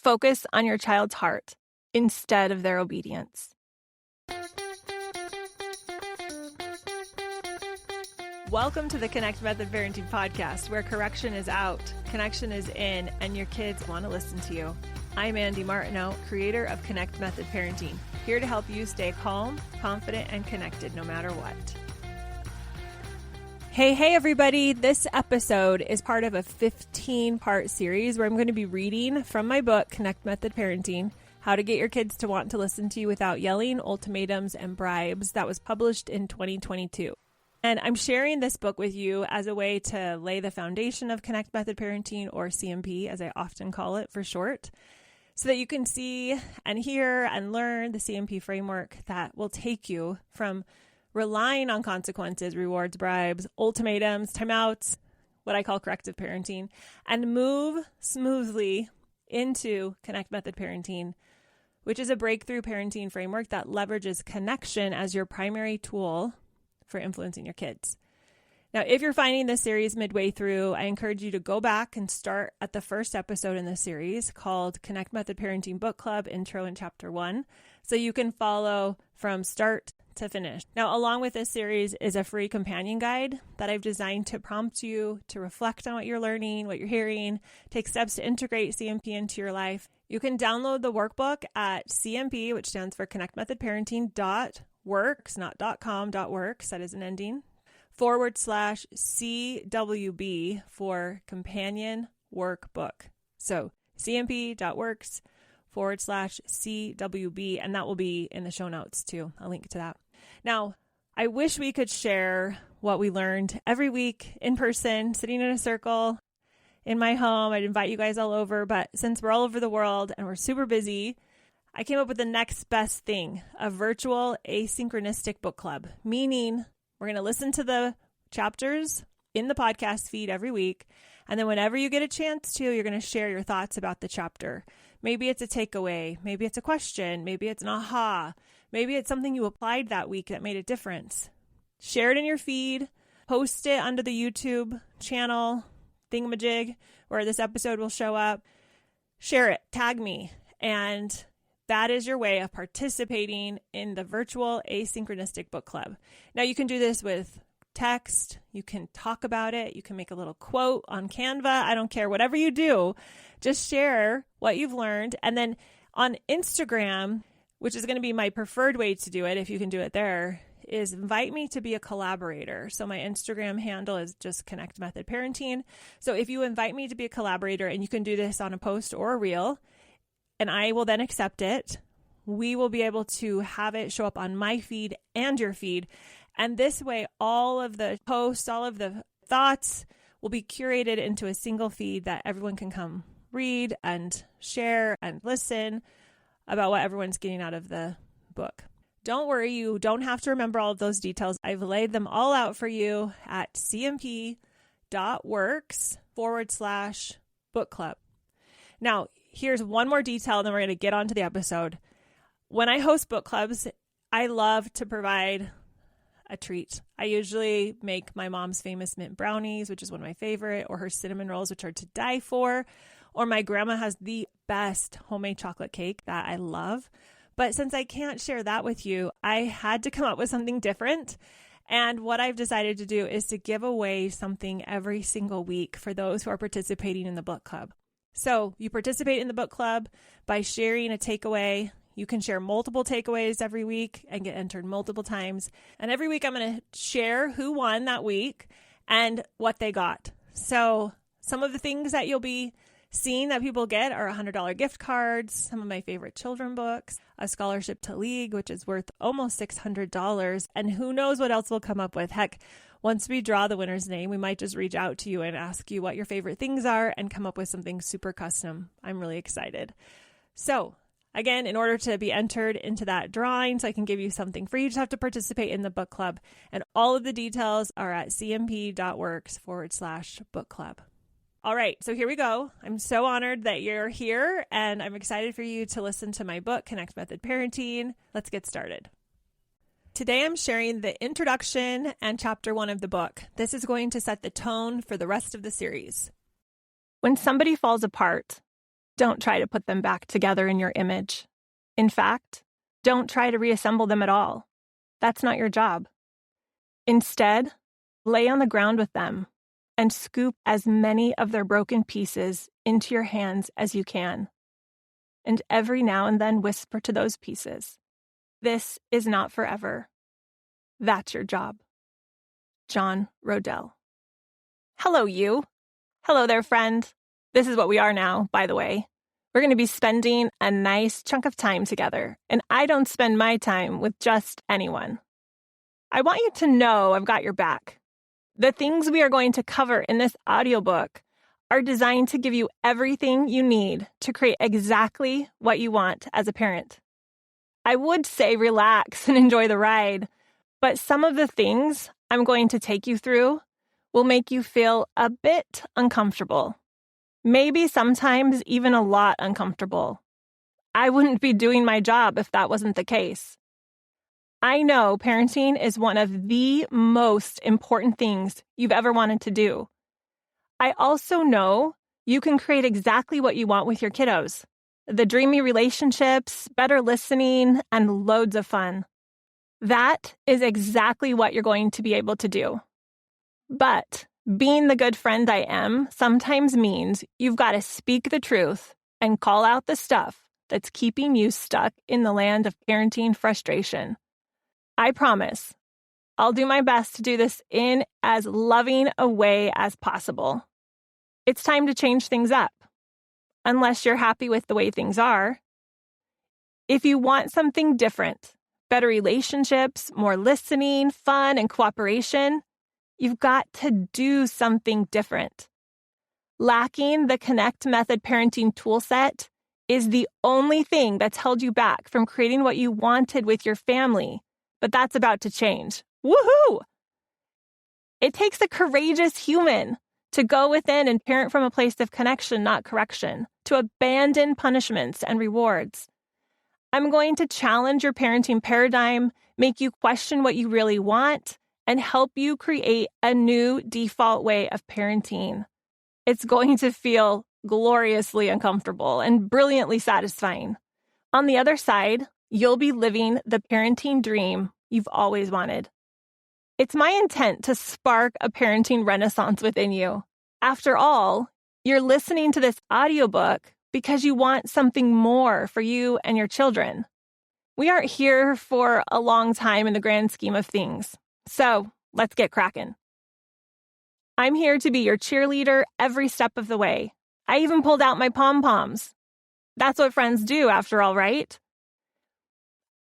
focus on your child's heart instead of their obedience. Welcome to the Connect Method Parenting Podcast, where correction is out, connection is in, and your kids want to listen to you. I'm Andee Martineau, creator of Connect Method Parenting, here to help you stay calm, confident, and connected no matter what. Hey, everybody. This episode is part of a 15-part series where I'm going to be reading from my book, Connect Method Parenting, How to Get Your Kids to Want to Listen to You Without Yelling, Ultimatums, and Bribes, that was published in 2022. And I'm sharing this book with you as a way to lay the foundation of Connect Method Parenting, or CMP, as I often call it for short, so that you can see and hear and learn the CMP framework that will take you from relying on consequences, rewards, bribes, ultimatums, timeouts, what I call corrective parenting, and move smoothly into Connect Method Parenting, which is a breakthrough parenting framework that leverages connection as your primary tool for influencing your kids. Now, if you're finding this series midway through, I encourage you to go back and start at the first episode in the series called Connect Method Parenting Book Club Intro and Chapter 1, so you can follow from start to finish. Now, along with this series is a free companion guide that I've designed to prompt you to reflect on what you're learning, what you're hearing, take steps to integrate CMP into your life. You can download the workbook at CMP, which stands for Connect Method Parenting .works, not .com, .works, that is an ending, /CWB for companion workbook. So cmp.works /CWB, and that will be in the show notes too. I'll link to that. Now, I wish we could share what we learned every week in person, sitting in a circle in my home. I'd invite you guys all over, but since we're all over the world and we're super busy, I came up with the next best thing, a virtual asynchronistic book club, meaning we're going to listen to the chapters in the podcast feed every week. And then whenever you get a chance to, you're going to share your thoughts about the chapter. Maybe it's a takeaway. Maybe it's a question. Maybe it's an aha. Maybe it's something you applied that week that made a difference. Share it in your feed. Post it under the YouTube channel thingamajig where this episode will show up. Share it. Tag me. And that is your way of participating in the virtual asynchronistic book club. Now, you can do this with text. You can talk about it. You can make a little quote on Canva. I don't care. Whatever you do, just share what you've learned. And then on Instagram, which is going to be my preferred way to do it, if you can do it there, is invite me to be a collaborator. So my Instagram handle is just Connect Method Parenting. So if you invite me to be a collaborator, and you can do this on a post or a reel, and I will then accept it, we will be able to have it show up on my feed and your feed. And this way, all of the posts, all of the thoughts will be curated into a single feed that everyone can come read and share and listen about what everyone's getting out of the book. Don't worry, you don't have to remember all of those details. I've laid them all out for you at cmp.works /book club. Now, here's one more detail, and then we're going to get on to the episode. When I host book clubs, I love to provide a treat. I usually make my mom's famous mint brownies, which is one of my favorite, or her cinnamon rolls, which are to die for, or my grandma has the best homemade chocolate cake that I love. But since I can't share that with you, I had to come up with something different. And what I've decided to do is to give away something every single week for those who are participating in the book club. So you participate in the book club by sharing a takeaway. You can share multiple takeaways every week and get entered multiple times. And every week I'm going to share who won that week and what they got. So some of the things that you'll be seeing that people get are $100 gift cards, some of my favorite children books, a scholarship to League, which is worth almost $600. And who knows what else we'll come up with. Heck, once we draw the winner's name, we might just reach out to you and ask you what your favorite things are and come up with something super custom. I'm really excited. So again, in order to be entered into that drawing, so I can give you something free, you just have to participate in the book club. And all of the details are at cmp.works /book club. All right, so here we go. I'm so honored that you're here, and I'm excited for you to listen to my book, Connect Method Parenting. Let's get started. Today I'm sharing the introduction and chapter 1 of the book. This is going to set the tone for the rest of the series. When somebody falls apart, Don't try to put them back together in your image. In fact, don't try to reassemble them at all. That's not your job. Instead, lay on the ground with them and scoop as many of their broken pieces into your hands as you can. And every now and then whisper to those pieces, "This is not forever." That's your job. John Rodell. Hello, you. Hello there, friend. This is what we are now, by the way. We're going to be spending a nice chunk of time together, and I don't spend my time with just anyone. I want you to know I've got your back. The things we are going to cover in this audiobook are designed to give you everything you need to create exactly what you want as a parent. I would say relax and enjoy the ride, but some of the things I'm going to take you through will make you feel a bit uncomfortable. Maybe sometimes even a lot uncomfortable. I wouldn't be doing my job if that wasn't the case. I know parenting is one of the most important things you've ever wanted to do. I also know you can create exactly what you want with your kiddos. The dreamy relationships, better listening, and loads of fun. That is exactly what you're going to be able to do. But being the good friend I am sometimes means you've got to speak the truth and call out the stuff that's keeping you stuck in the land of parenting frustration. I promise I'll do my best to do this in as loving a way as possible. It's time to change things up, unless you're happy with the way things are. If you want something different, better relationships, more listening, fun, and cooperation, you've got to do something different. Lacking the Connect Method parenting toolset is the only thing that's held you back from creating what you wanted with your family, but that's about to change. Woohoo! It takes a courageous human to go within and parent from a place of connection, not correction, to abandon punishments and rewards. I'm going to challenge your parenting paradigm, make you question what you really want, and help you create a new default way of parenting. It's going to feel gloriously uncomfortable and brilliantly satisfying. On the other side, you'll be living the parenting dream you've always wanted. It's my intent to spark a parenting renaissance within you. After all, you're listening to this audiobook because you want something more for you and your children. We aren't here for a long time in the grand scheme of things. So let's get cracking. I'm here to be your cheerleader every step of the way. I even pulled out my pom-poms. That's what friends do, after all, right?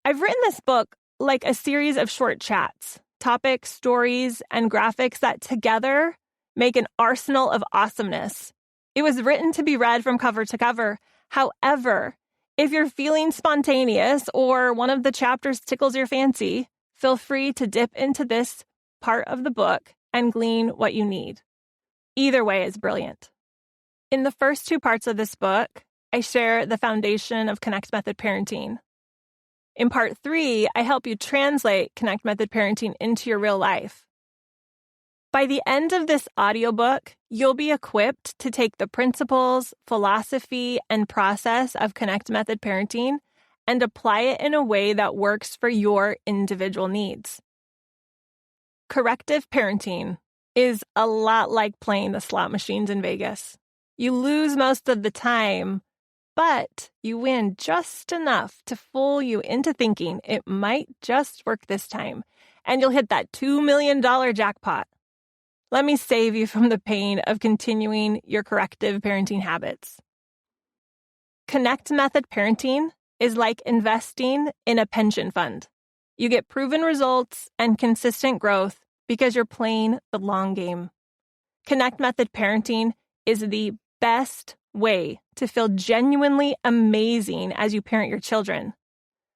I've written this book like a series of short chats, topics, stories, and graphics that together make an arsenal of awesomeness. It was written to be read from cover to cover. However, if you're feeling spontaneous or one of the chapters tickles your fancy, feel free to dip into this part of the book and glean what you need. Either way is brilliant. In the first two parts of this book, I share the foundation of Connect Method parenting. In part 3, I help you translate Connect Method parenting into your real life. By the end of this audiobook, you'll be equipped to take the principles, philosophy, and process of Connect Method parenting and apply it in a way that works for your individual needs. Corrective parenting is a lot like playing the slot machines in Vegas. You lose most of the time, but you win just enough to fool you into thinking it might just work this time, and you'll hit that $2 million jackpot. Let me save you from the pain of continuing your corrective parenting habits. Connect Method parenting is like investing in a pension fund. You get proven results and consistent growth because you're playing the long game. Connect Method parenting is the best way to feel genuinely amazing as you parent your children.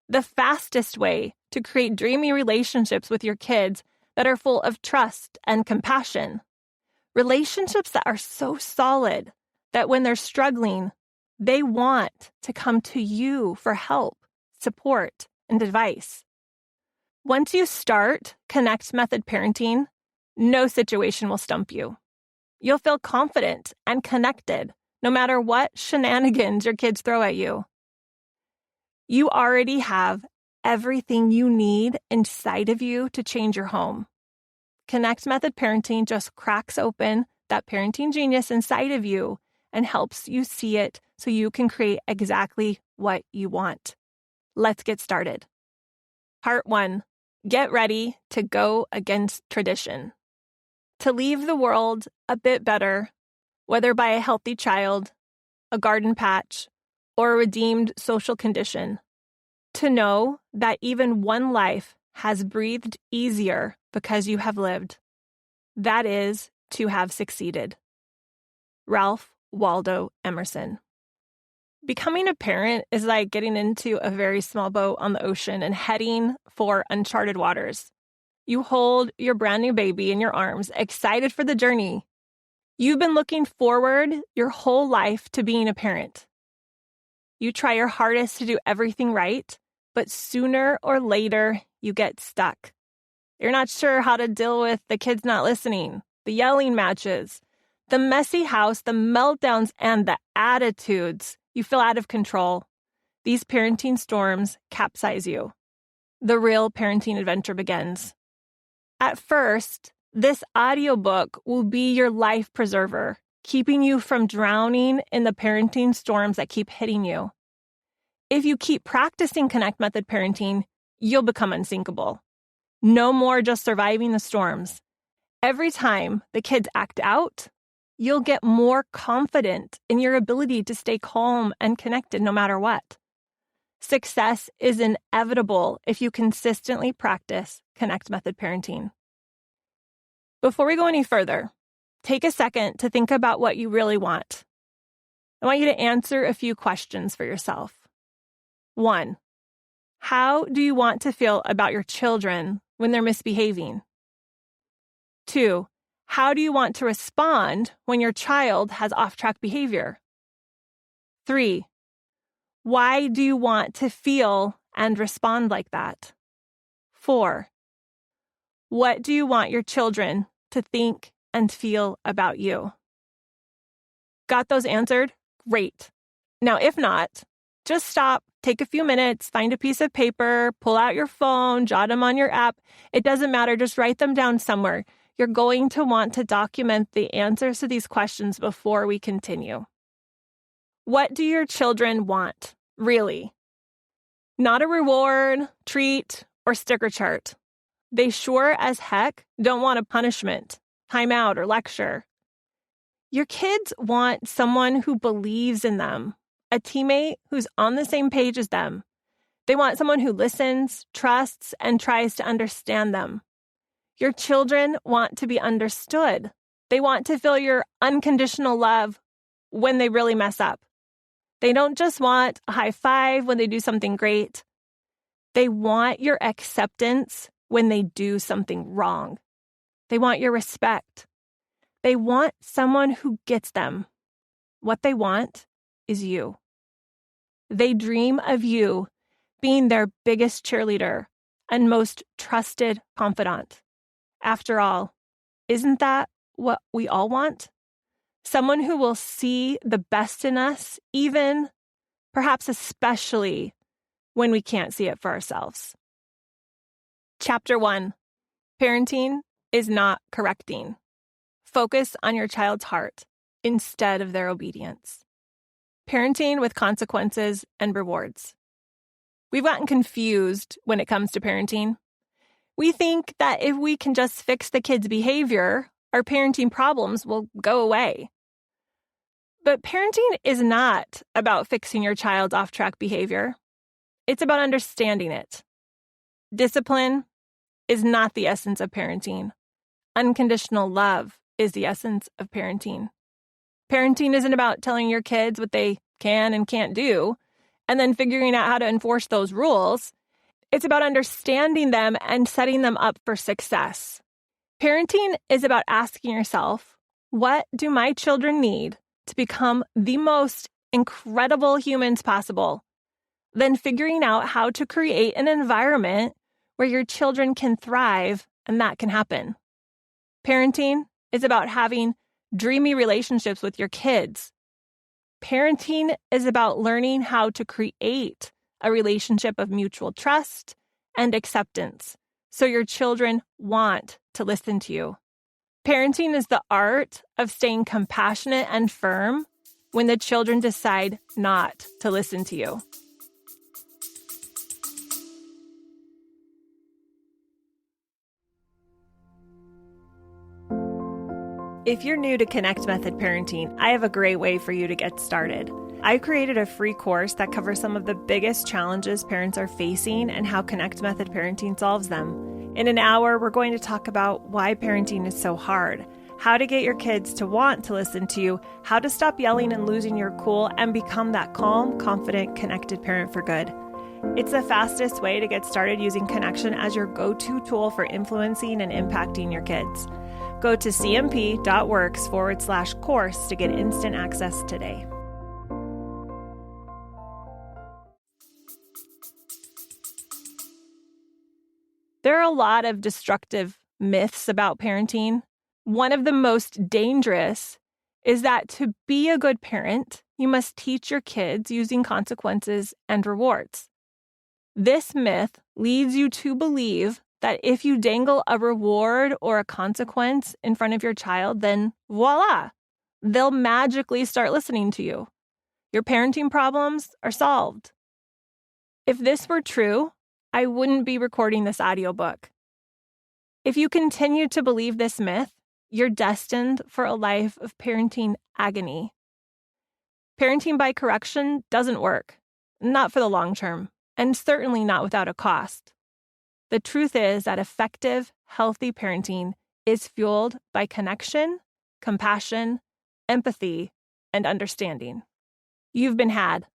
The fastest way to create dreamy relationships with your kids that are full of trust and compassion. Relationships that are so solid that when they're struggling, they want to come to you for help, support, and advice. Once you start Connect Method parenting, no situation will stump you. You'll feel confident and connected no matter what shenanigans your kids throw at you. You already have everything you need inside of you to change your home. Connect Method Parenting just cracks open that parenting genius inside of you and helps you see it so you can create exactly what you want. Let's get started. Part 1. Get ready to go against tradition. To leave the world a bit better, whether by a healthy child, a garden patch, or a redeemed social condition. To know that even one life has breathed easier because you have lived. That is to have succeeded. Ralph Waldo Emerson. Becoming a parent is like getting into a very small boat on the ocean and heading for uncharted waters. You hold your brand new baby in your arms, excited for the journey. You've been looking forward your whole life to being a parent. You try your hardest to do everything right, but sooner or later, you get stuck. You're not sure how to deal with the kids not listening, the yelling matches, the messy house, the meltdowns, and the attitudes. You feel out of control. These parenting storms capsize you. The real parenting adventure begins. At first, this audiobook will be your life preserver, keeping you from drowning in the parenting storms that keep hitting you. If you keep practicing Connect Method Parenting, you'll become unsinkable. No more just surviving the storms. Every time the kids act out, you'll get more confident in your ability to stay calm and connected no matter what. Success is inevitable if you consistently practice Connect Method Parenting. Before we go any further, take a second to think about what you really want. I want you to answer a few questions for yourself. 1. How do you want to feel about your children when they're misbehaving? 2. How do you want to respond when your child has off-track behavior? 3. Why do you want to feel and respond like that? 4. What do you want your children to think and feel about you? Got those answered? Great. Now, if not, just stop, take a few minutes, find a piece of paper, pull out your phone, jot them on your app. It doesn't matter. Just write them down somewhere. You're going to want to document the answers to these questions before we continue. What do your children want, really? Not a reward, treat, or sticker chart. They sure as heck don't want a punishment, timeout, or lecture. Your kids want someone who believes in them, a teammate who's on the same page as them. They want someone who listens, trusts, and tries to understand them. Your children want to be understood. They want to feel your unconditional love when they really mess up. They don't just want a high five when they do something great. They want your acceptance when they do something wrong. They want your respect. They want someone who gets them. What they want is you. They dream of you being their biggest cheerleader and most trusted confidant. After all, isn't that what we all want? Someone who will see the best in us, even, perhaps especially, when we can't see it for ourselves. Chapter 1. Parenting is not correcting. Focus on your child's heart instead of their obedience. Parenting with consequences and rewards. We've gotten confused when it comes to parenting. We think that if we can just fix the kids' behavior, our parenting problems will go away. But parenting is not about fixing your child's off-track behavior. It's about understanding it. Discipline is not the essence of parenting. Unconditional love is the essence of parenting. Parenting isn't about telling your kids what they can and can't do, and then figuring out how to enforce those rules. It's about understanding them and setting them up for success. Parenting is about asking yourself, what do my children need to become the most incredible humans possible? Then figuring out how to create an environment where your children can thrive and that can happen. Parenting is about having dreamy relationships with your kids, Parenting is about learning how to create a relationship of mutual trust and acceptance, so your children want to listen to you. Parenting is the art of staying compassionate and firm when the children decide not to listen to you. If you're new to Connect Method Parenting, I have a great way for you to get started. I created a free course that covers some of the biggest challenges parents are facing and how Connect Method Parenting solves them. In an hour, we're going to talk about why parenting is so hard, how to get your kids to want to listen to you, how to stop yelling and losing your cool, and become that calm, confident, connected parent for good. It's the fastest way to get started using connection as your go-to tool for influencing and impacting your kids. Go to cmp.works/course to get instant access today. There are a lot of destructive myths about parenting. One of the most dangerous is that to be a good parent, you must teach your kids using consequences and rewards. This myth leads you to believe that if you dangle a reward or a consequence in front of your child, then voila, they'll magically start listening to you. Your parenting problems are solved. If this were true, I wouldn't be recording this audiobook. If you continue to believe this myth, you're destined for a life of parenting agony. Parenting by correction doesn't work, not for the long term, and certainly not without a cost. The truth is that effective, healthy parenting is fueled by connection, compassion, empathy, and understanding. You've been had.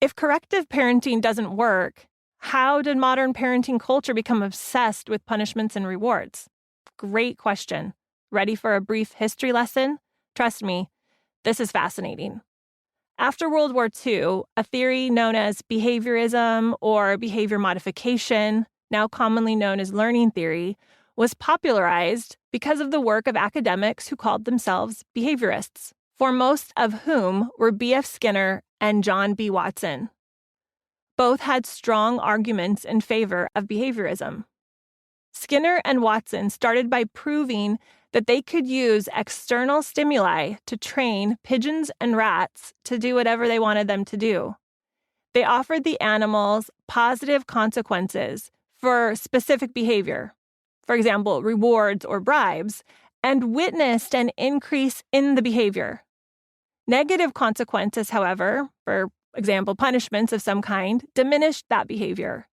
If corrective parenting doesn't work, how did modern parenting culture become obsessed with punishments and rewards? Great question. Ready for a brief history lesson? Trust me, this is fascinating. After World War II, a theory known as behaviorism or behavior modification, now commonly known as learning theory, was popularized because of the work of academics who called themselves behaviorists, foremost of whom were B.F. Skinner and John B. Watson. Both had strong arguments in favor of behaviorism. Skinner and Watson started by proving that they could use external stimuli to train pigeons and rats to do whatever they wanted them to do. They offered the animals positive consequences for specific behavior, for example, rewards or bribes, and witnessed an increase in the behavior. Negative consequences, however, for example, punishments of some kind, diminished that behavior.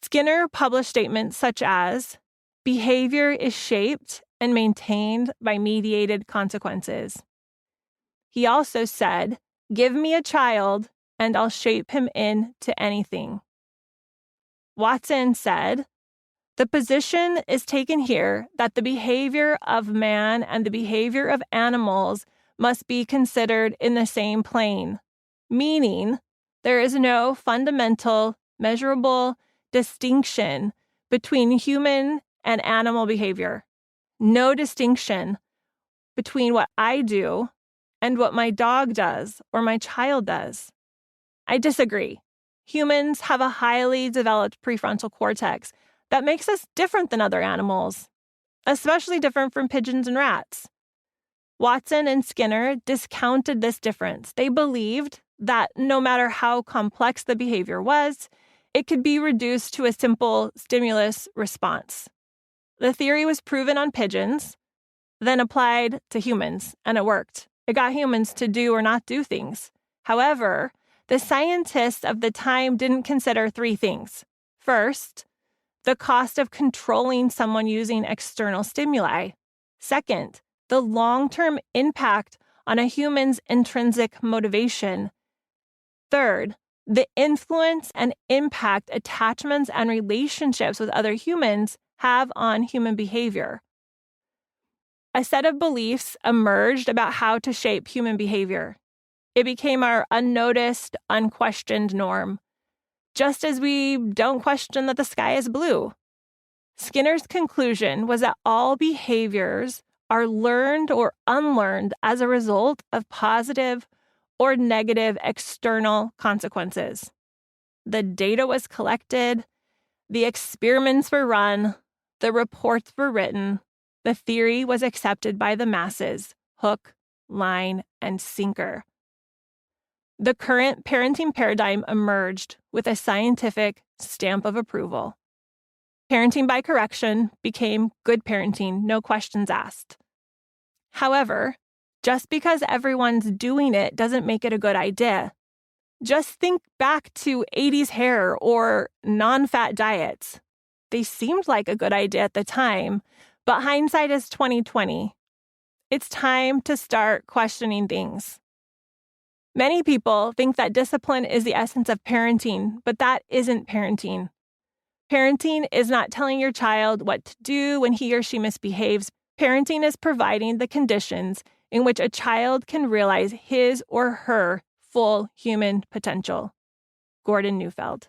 Skinner published statements such as, "Behavior is shaped and maintained by mediated consequences." He also said, "Give me a child and I'll shape him into anything." Watson said, "The position is taken here that the behavior of man and the behavior of animals must be considered in the same plane, meaning there is no fundamental, measurable distinction between human and animal behavior. No distinction between what I do and what my dog does or my child does." I disagree. Humans have a highly developed prefrontal cortex that makes us different than other animals, especially different from pigeons and rats. Watson and Skinner discounted this difference. They believed that no matter how complex the behavior was, it could be reduced to a simple stimulus response. The theory was proven on pigeons, then applied to humans, and it worked. It got humans to do or not do things. However, the scientists of the time didn't consider three things. First, the cost of controlling someone using external stimuli. Second, the long-term impact on a human's intrinsic motivation. Third, the influence and impact attachments and relationships with other humans have on human behavior. A set of beliefs emerged about how to shape human behavior. It became our unnoticed, unquestioned norm, just as we don't question that the sky is blue. Skinner's conclusion was that all behaviors are learned or unlearned as a result of positive or negative external consequences. The data was collected, the experiments were run, the reports were written, the theory was accepted by the masses, hook, line, and sinker. The current parenting paradigm emerged with a scientific stamp of approval. Parenting by correction became good parenting, no questions asked. However, just because everyone's doing it doesn't make it a good idea. Just think back to 80s hair or non-fat diets. They seemed like a good idea at the time, but hindsight is 2020. It's time to start questioning things. Many people think that discipline is the essence of parenting, but that isn't parenting. Parenting is not telling your child what to do when he or she misbehaves. Parenting is providing the conditions in which a child can realize his or her full human potential. Gordon Neufeld.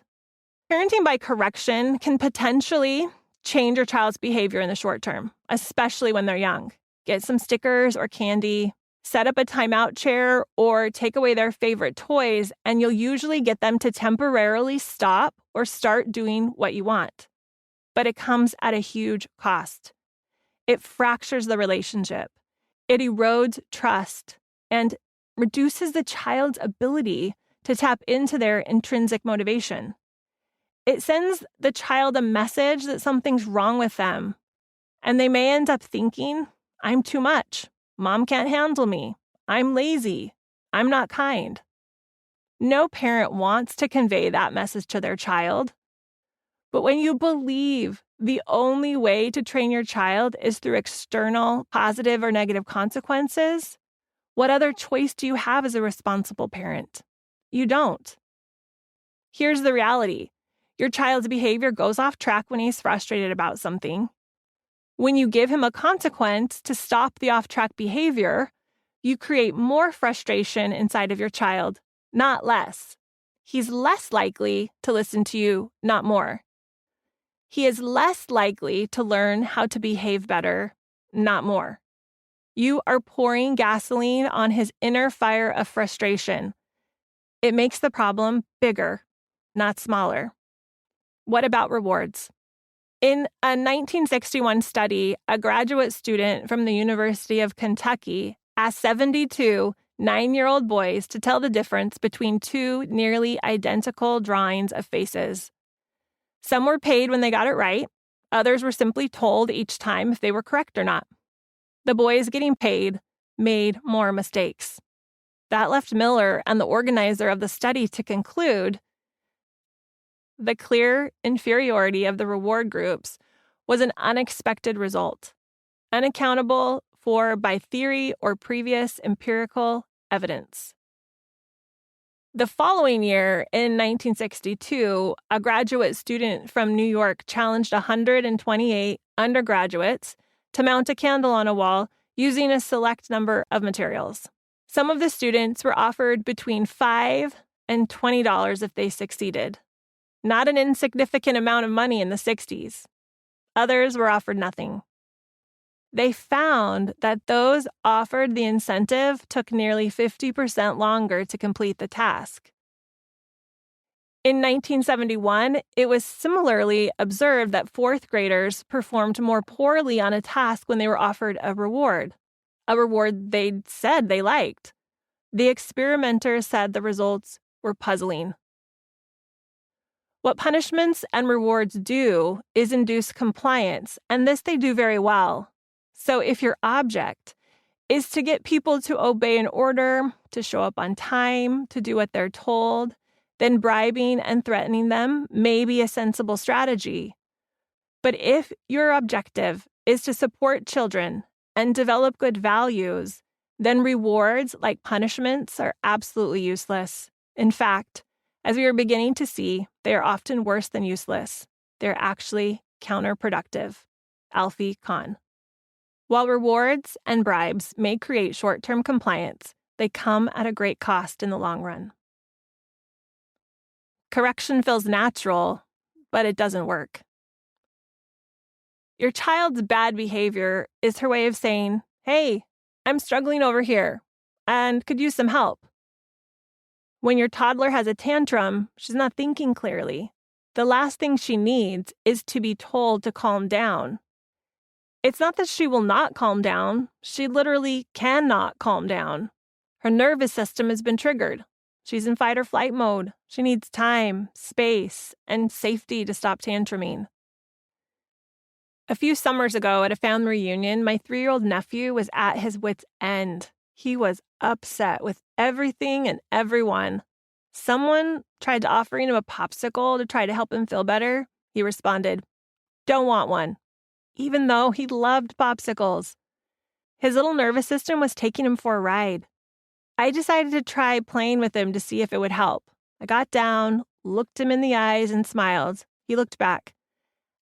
Parenting by correction can potentially change your child's behavior in the short term, especially when they're young. Get some stickers or candy, set up a timeout chair, or take away their favorite toys, and you'll usually get them to temporarily stop or start doing what you want. But it comes at a huge cost. It fractures the relationship. It erodes trust and reduces the child's ability to tap into their intrinsic motivation. It sends the child a message that something's wrong with them, and they may end up thinking, I'm too much. Mom can't handle me. I'm lazy. I'm not kind. No parent wants to convey that message to their child. But when you believe the only way to train your child is through external positive or negative consequences, what other choice do you have as a responsible parent? You don't. Here's the reality. Your child's behavior goes off track when he's frustrated about something. When you give him a consequence to stop the off-track behavior, you create more frustration inside of your child, not less. He's less likely to listen to you, not more. He is less likely to learn how to behave better, not more. You are pouring gasoline on his inner fire of frustration. It makes the problem bigger, not smaller. What about rewards? In a 1961 study, a graduate student from the University of Kentucky asked 72 9-year-old boys to tell the difference between two nearly identical drawings of faces. Some were paid when they got it right. Others were simply told each time if they were correct or not. The boys getting paid made more mistakes. That left Miller and the organizer of the study to conclude the clear inferiority of the reward groups was an unexpected result, unaccountable for by theory or previous empirical evidence. The following year, in 1962, a graduate student from New York challenged 128 undergraduates to mount a candle on a wall using a select number of materials. Some of the students were offered between $5 and $20 if they succeeded. Not an insignificant amount of money in the 60s. Others were offered nothing. They found that those offered the incentive took nearly 50% longer to complete the task. In 1971, it was similarly observed that fourth graders performed more poorly on a task when they were offered a reward they'd said they liked. The experimenters said the results were puzzling. What punishments and rewards do is induce compliance, and this they do very well. So if your object is to get people to obey an order, to show up on time, to do what they're told, then bribing and threatening them may be a sensible strategy. But if your objective is to support children and develop good values, then rewards like punishments are absolutely useless. In fact, as we are beginning to see, they are often worse than useless. They're actually counterproductive. Alfie Kahn. While rewards and bribes may create short-term compliance, they come at a great cost in the long run. Correction feels natural, but it doesn't work. Your child's bad behavior is her way of saying, hey, I'm struggling over here and could use some help. When your toddler has a tantrum, she's not thinking clearly. The last thing she needs is to be told to calm down. It's not that she will not calm down. She literally cannot calm down. Her nervous system has been triggered. She's in fight or flight mode. She needs time, space, and safety to stop tantruming. A few summers ago at a family reunion, my 3-year-old nephew was at his wit's end. He was upset with everything and everyone. Someone tried to offer him a popsicle to try to help him feel better. He responded, "Don't want one," even though he loved popsicles. His little nervous system was taking him for a ride. I decided to try playing with him to see if it would help. I got down, looked him in the eyes, and smiled. He looked back.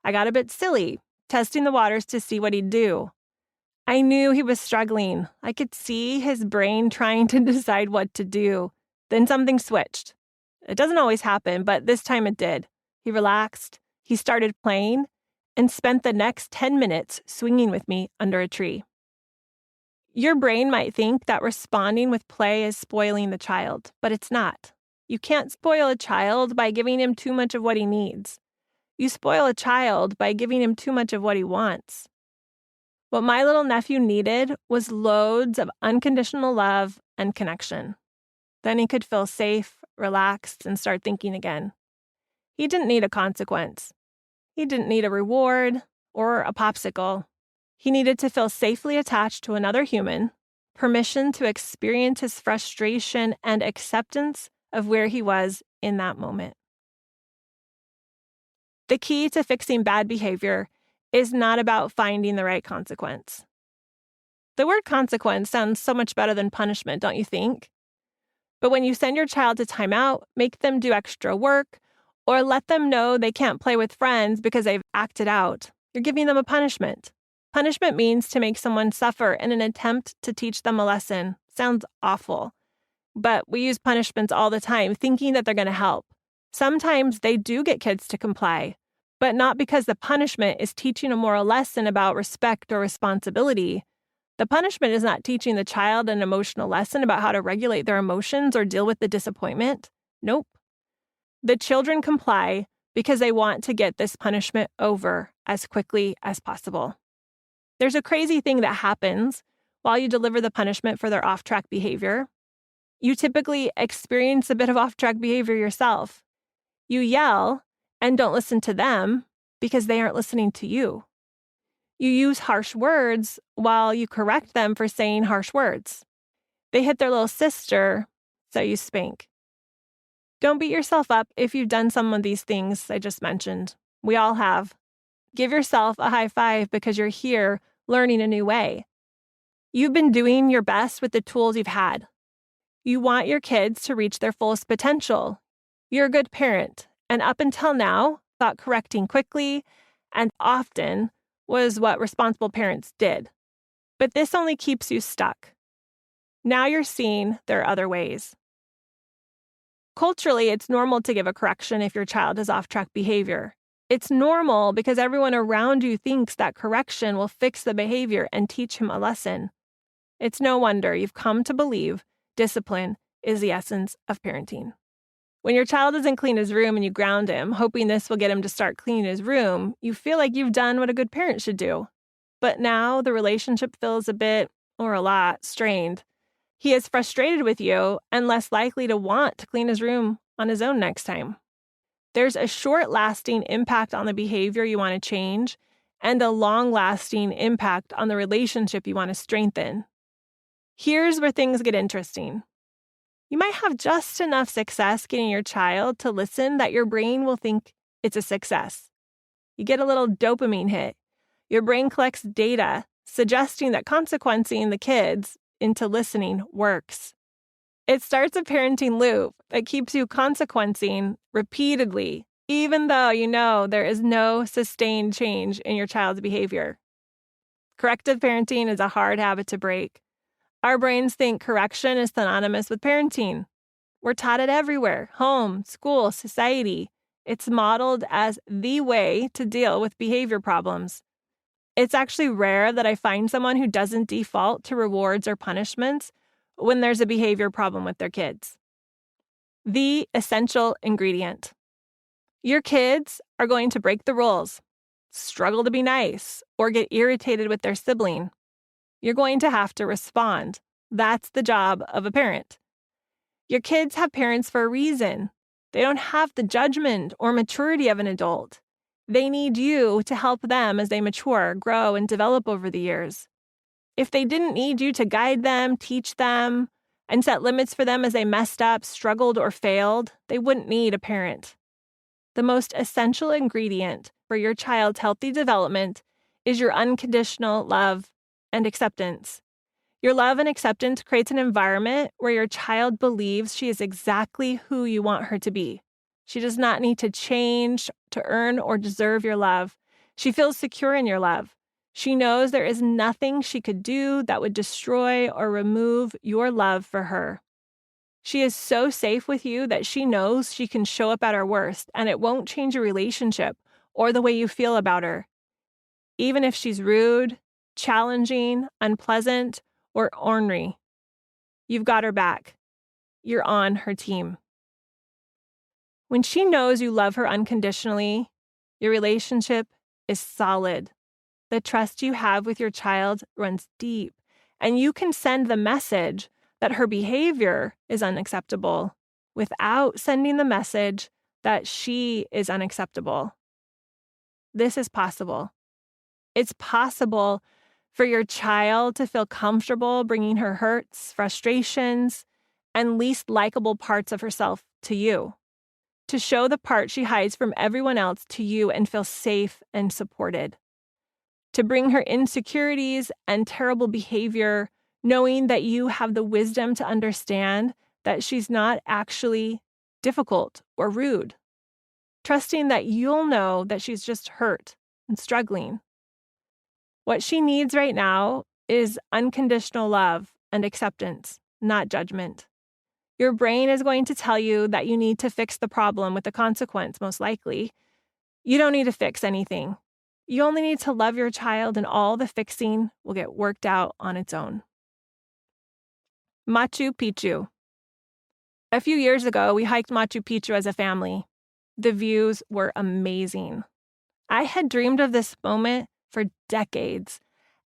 I got a bit silly, testing the waters to see what he'd do. I knew he was struggling. I could see his brain trying to decide what to do. Then something switched. It doesn't always happen, but this time it did. He relaxed, he started playing, and spent the next 10 minutes swinging with me under a tree. Your brain might think that responding with play is spoiling the child, but it's not. You can't spoil a child by giving him too much of what he needs. You spoil a child by giving him too much of what he wants. What my little nephew needed was loads of unconditional love and connection. Then he could feel safe, relaxed, and start thinking again. He didn't need a consequence. He didn't need a reward or a popsicle. He needed to feel safely attached to another human, permission to experience his frustration, and acceptance of where he was in that moment. The key to fixing bad behavior is not about finding the right consequence. The word consequence sounds so much better than punishment, don't you think? But when you send your child to timeout, make them do extra work, or let them know they can't play with friends because they've acted out, you're giving them a punishment. Punishment means to make someone suffer in an attempt to teach them a lesson. Sounds awful. But we use punishments all the time, thinking that they're going to help. Sometimes they do get kids to comply, but not because the punishment is teaching a moral lesson about respect or responsibility. The punishment is not teaching the child an emotional lesson about how to regulate their emotions or deal with the disappointment. Nope. The children comply because they want to get this punishment over as quickly as possible. There's a crazy thing that happens while you deliver the punishment for their off-track behavior. You typically experience a bit of off-track behavior yourself. You yell and don't listen to them because they aren't listening to you. You use harsh words while you correct them for saying harsh words. They hit their little sister, so you spank. Don't beat yourself up if you've done some of these things I just mentioned. We all have. Give yourself a high five because you're here learning a new way. You've been doing your best with the tools you've had. You want your kids to reach their fullest potential. You're a good parent, and up until now, thought correcting quickly and often was what responsible parents did. But this only keeps you stuck. Now you're seeing there are other ways. Culturally, it's normal to give a correction if your child has off-track behavior. It's normal because everyone around you thinks that correction will fix the behavior and teach him a lesson. It's no wonder you've come to believe discipline is the essence of parenting. When your child doesn't clean his room and you ground him, hoping this will get him to start cleaning his room, you feel like you've done what a good parent should do. But now the relationship feels a bit, or a lot, strained. He is frustrated with you and less likely to want to clean his room on his own next time. There's a short-lasting impact on the behavior you want to change and a long-lasting impact on the relationship you want to strengthen. Here's where things get interesting. You might have just enough success getting your child to listen that your brain will think it's a success. You get a little dopamine hit. Your brain collects data suggesting that consequencing the kids into listening works. It starts a parenting loop that keeps you consequencing repeatedly, even though you know there is no sustained change in your child's behavior. Corrective parenting is a hard habit to break. Our brains think correction is synonymous with parenting. We're taught it everywhere: home, school, society. It's modeled as the way to deal with behavior problems. It's actually rare that I find someone who doesn't default to rewards or punishments when there's a behavior problem with their kids. The essential ingredient. Your kids are going to break the rules, struggle to be nice, or get irritated with their sibling. You're going to have to respond. That's the job of a parent. Your kids have parents for a reason. They don't have the judgment or maturity of an adult. They need you to help them as they mature, grow, and develop over the years. If they didn't need you to guide them, teach them, and set limits for them as they messed up, struggled, or failed, they wouldn't need a parent. The most essential ingredient for your child's healthy development is your unconditional love and acceptance. Your love and acceptance creates an environment where your child believes she is exactly who you want her to be. She does not need to change to earn or deserve your love. She feels secure in your love. She knows there is nothing she could do that would destroy or remove your love for her. She is so safe with you that she knows she can show up at her worst and it won't change your relationship or the way you feel about her. Even if she's rude, challenging, unpleasant, or ornery, you've got her back. You're on her team. When she knows you love her unconditionally, your relationship is solid. The trust you have with your child runs deep, and you can send the message that her behavior is unacceptable without sending the message that she is unacceptable. This is possible. It's possible for your child to feel comfortable bringing her hurts, frustrations, and least likable parts of herself to you, to show the part she hides from everyone else to you and feel safe and supported, to bring her insecurities and terrible behavior, knowing that you have the wisdom to understand that she's not actually difficult or rude, trusting that you'll know that she's just hurt and struggling. What she needs right now is unconditional love and acceptance, not judgment. Your brain is going to tell you that you need to fix the problem with the consequence, most likely. You don't need to fix anything. You only need to love your child, and all the fixing will get worked out on its own. Machu Picchu. A few years ago, we hiked Machu Picchu as a family. The views were amazing. I had dreamed of this moment for decades,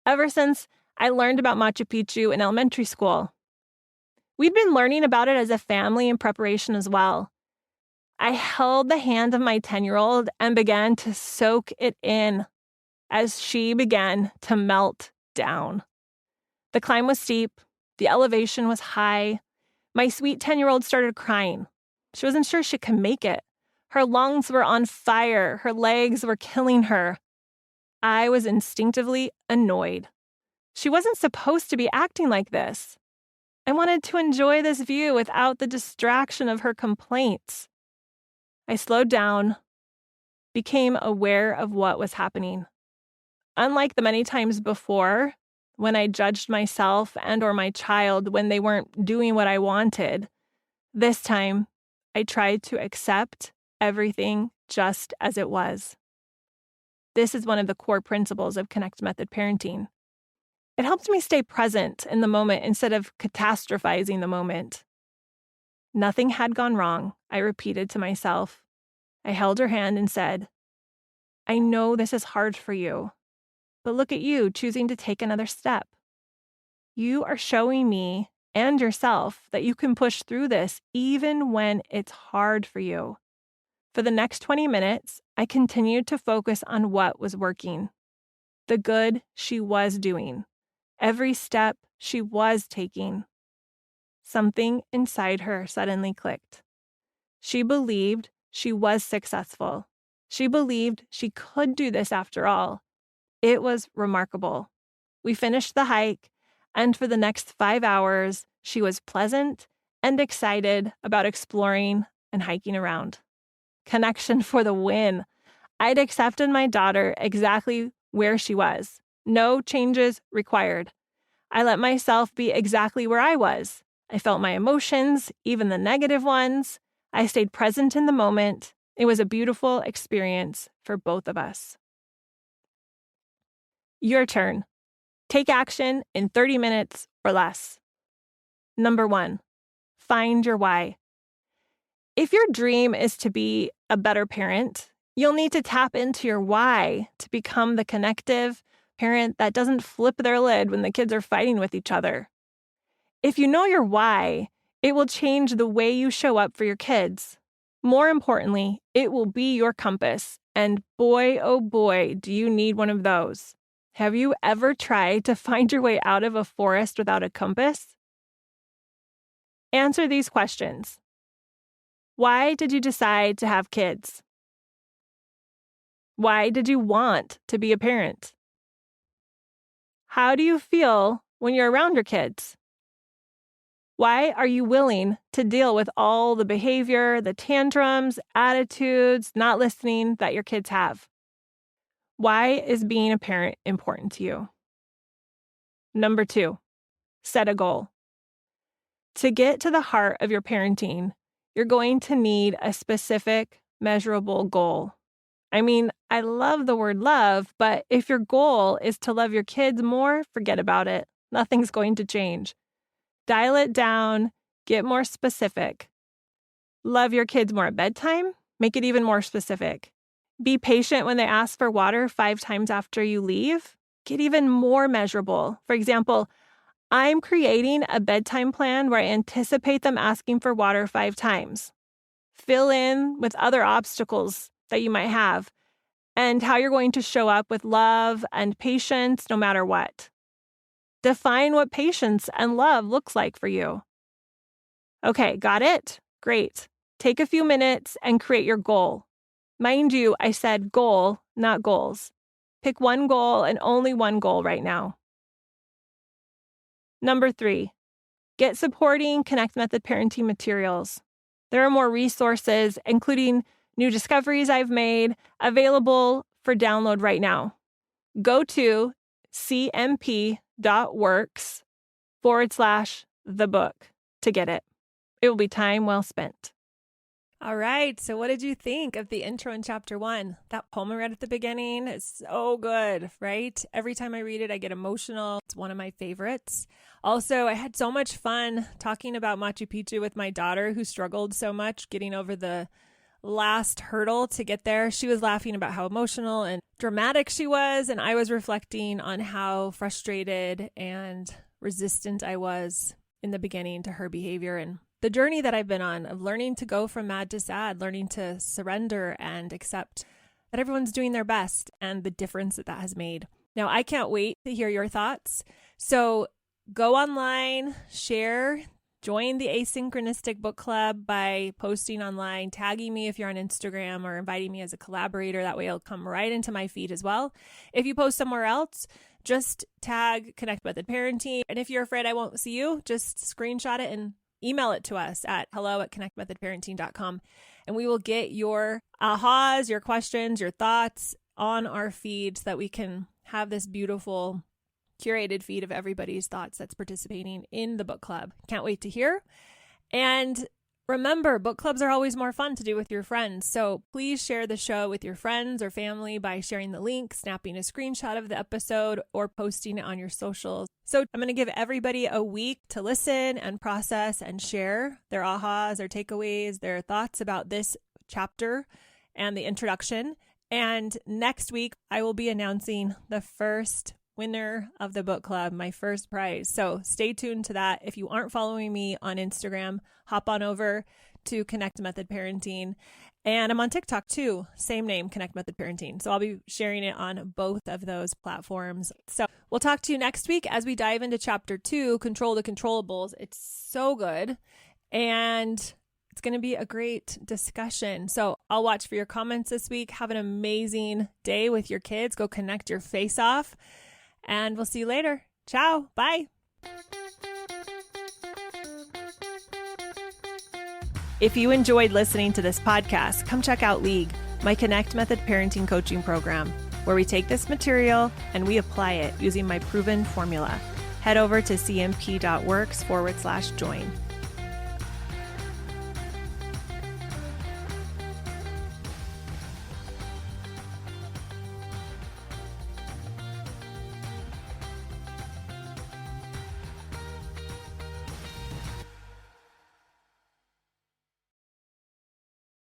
ever since I learned about Machu Picchu in elementary school. We'd been learning about it as a family in preparation as well. I held the hand of my 10-year-old and began to soak it in as she began to melt down. The climb was steep. The elevation was high. My sweet 10-year-old started crying. She wasn't sure she could make it. Her lungs were on fire. Her legs were killing her. I was instinctively annoyed. She wasn't supposed to be acting like this. I wanted to enjoy this view without the distraction of her complaints. I slowed down, became aware of what was happening. Unlike the many times before, when I judged myself and or my child when they weren't doing what I wanted, this time I tried to accept everything just as it was. This is one of the core principles of Connect Method parenting. It helps me stay present in the moment instead of catastrophizing the moment. Nothing had gone wrong, I repeated to myself. I held her hand and said, I know this is hard for you, but look at you choosing to take another step. You are showing me and yourself that you can push through this even when it's hard for you. For the next 20 minutes, I continued to focus on what was working, the good she was doing, every step she was taking. Something inside her suddenly clicked. She believed she was successful. She believed she could do this after all. It was remarkable. We finished the hike, and for the next 5 hours, she was pleasant and excited about exploring and hiking around. Connection for the win. I'd accepted my daughter exactly where she was. No changes required. I let myself be exactly where I was. I felt my emotions, even the negative ones. I stayed present in the moment. It was a beautiful experience for both of us. Your turn. Take action in 30 minutes or less. Number 1, find your why. If your dream is to be a better parent, you'll need to tap into your why to become the connective parent that doesn't flip their lid when the kids are fighting with each other. If you know your why, it will change the way you show up for your kids. More importantly, it will be your compass. And boy, oh boy, do you need one of those. Have you ever tried to find your way out of a forest without a compass? Answer these questions. Why did you decide to have kids? Why did you want to be a parent? How do you feel when you're around your kids? Why are you willing to deal with all the behavior, the tantrums, attitudes, not listening that your kids have? Why is being a parent important to you? Number 2, set a goal. To get to the heart of your parenting, you're going to need a specific, measurable goal. I mean, I love the word love, but if your goal is to love your kids more, forget about it. Nothing's going to change. Dial it down, get more specific. Love your kids more at bedtime? Make it even more specific. Be patient when they ask for water 5 times after you leave? Get even more measurable. For example, I'm creating a bedtime plan where I anticipate them asking for water 5 times. Fill in with other obstacles that you might have and how you're going to show up with love and patience no matter what. Define what patience and love looks like for you. Okay, got it? Great. Take a few minutes and create your goal. Mind you, I said goal, not goals. Pick one goal and only one goal right now. Number 3, get supporting Connect Method parenting materials. There are more resources, including new discoveries I've made, available for download right now. Go to cmp.works/the book to get it. It will be time well spent. All right. So what did you think of the intro in chapter 1? That poem I read at the beginning is so good, right? Every time I read it, I get emotional. It's one of my favorites. Also, I had so much fun talking about Machu Picchu with my daughter who struggled so much getting over the last hurdle to get there. She was laughing about how emotional and dramatic she was, and I was reflecting on how frustrated and resistant I was in the beginning to her behavior and the journey that I've been on of learning to go from mad to sad, learning to surrender and accept that everyone's doing their best and the difference that that has made. Now, I can't wait to hear your thoughts. So go online, share, join the Asynchronistic Book Club by posting online, tagging me if you're on Instagram, or inviting me as a collaborator. That way it'll come right into my feed as well. If you post somewhere else, just tag Connect Method Parenting. And if you're afraid I won't see you, just screenshot it and email it to us at hello@connectmethodparenting.com. And we will get your ahas, your questions, your thoughts on our feed so that we can have this beautiful curated feed of everybody's thoughts that's participating in the book club. Can't wait to hear. And remember, book clubs are always more fun to do with your friends. So please share the show with your friends or family by sharing the link, snapping a screenshot of the episode, or posting it on your socials. So I'm going to give everybody a week to listen and process and share their ahas, their takeaways, their thoughts about this chapter and the introduction. And next week, I will be announcing the first winner of the book club, my first prize. So stay tuned to that. If you aren't following me on Instagram, hop on over to Connect Method Parenting. And I'm on TikTok too, same name, Connect Method Parenting. So I'll be sharing it on both of those platforms. So we'll talk to you next week as we dive into chapter 2, Control the Controllables. It's so good. And it's going to be a great discussion. So I'll watch for your comments this week. Have an amazing day with your kids. Go connect your face off. And we'll see you later. Ciao. Bye. If you enjoyed listening to this podcast, come check out League, my Connect Method parenting coaching program, where we take this material and we apply it using my proven formula. Head over to cmp.works/join.